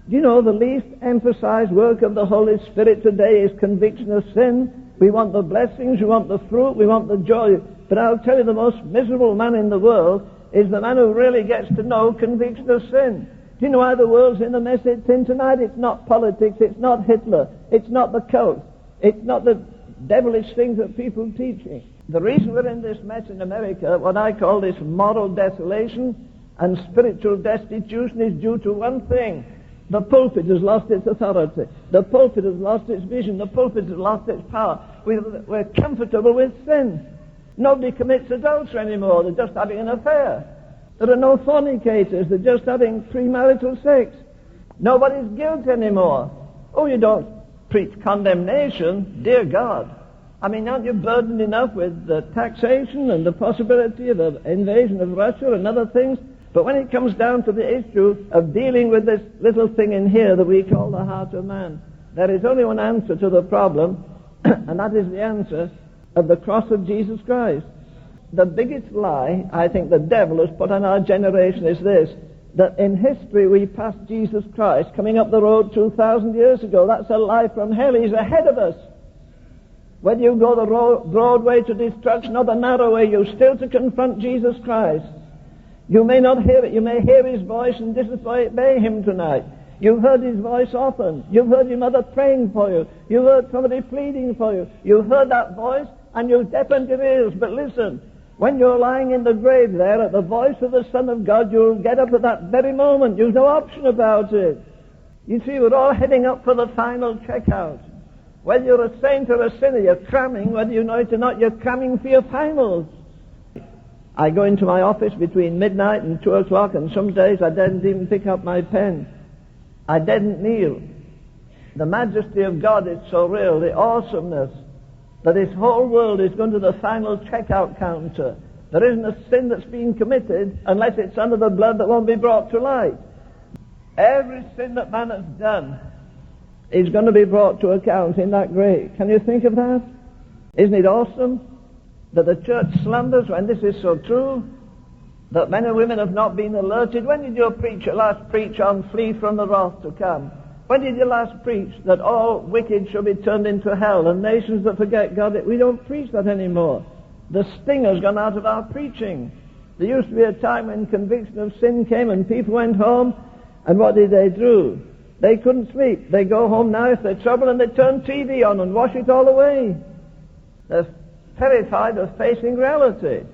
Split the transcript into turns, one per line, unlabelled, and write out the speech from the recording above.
Do you know the least emphasized work of the Holy Spirit today is conviction of sin? We want the blessings, we want the fruit, we want the joy. But I'll tell you, the most miserable man in the world is the man who really gets to know conviction of sin. Do you know why the world's in the mess it's in tonight? It's not politics, it's not Hitler, it's not the cult, it's not the devilish things that people are teaching. The reason we're in this mess in America, what I call this moral desolation and spiritual destitution, is due to one thing. The pulpit has lost its authority. The pulpit has lost its vision. The pulpit has lost its power. We're comfortable with sin. Nobody commits adultery anymore. They're just having an affair. There are no fornicators. They're just having premarital sex. Nobody's guilty anymore. Oh, you don't preach condemnation. Dear God. I mean, aren't you burdened enough with the taxation and the possibility of an invasion of Russia and other things? But when it comes down to the issue of dealing with this little thing in here that we call the heart of man, there is only one answer to the problem, and that is the answer of the cross of Jesus Christ. The biggest lie I think the devil has put on our generation is this, that in history we passed Jesus Christ coming up the road 2,000 years ago. That's a lie from hell. He's ahead of us. Whether you go the broad way to destruction or the narrow way, you're still to confront Jesus Christ. You may not hear it. You may hear his voice and disobey him tonight. You've heard his voice often. You've heard your mother praying for you. You've heard somebody pleading for you. You've heard that voice and you've deafened your ears. But listen, when you're lying in the grave there at the voice of the Son of God, you'll get up at that very moment. You've no option about it. You see, we're all heading up for the final checkout. Whether you're a saint or a sinner, you're cramming. Whether you know it or not, you're cramming for your finals. I go into my office between midnight and 2 o'clock, and some days I didn't even pick up my pen. I didn't kneel. The majesty of God is so real, the awesomeness, that this whole world is going to the final checkout counter. There isn't a sin that's been committed unless it's under the blood that won't be brought to light. Every sin that man has done is going to be brought to account in that grave. Can you think of that? Isn't it awesome that the church slumbers when this is so true? That men and women have not been alerted. When did your preacher last preach on flee from the wrath to come? When did you last preach that all wicked shall be turned into hell and nations that forget God? We don't preach that anymore. The sting has gone out of our preaching. There used to be a time when conviction of sin came and people went home, and what did they do? They couldn't sleep. They go home now if they're troubled and they turn TV on and wash it all away. They're terrified of facing reality.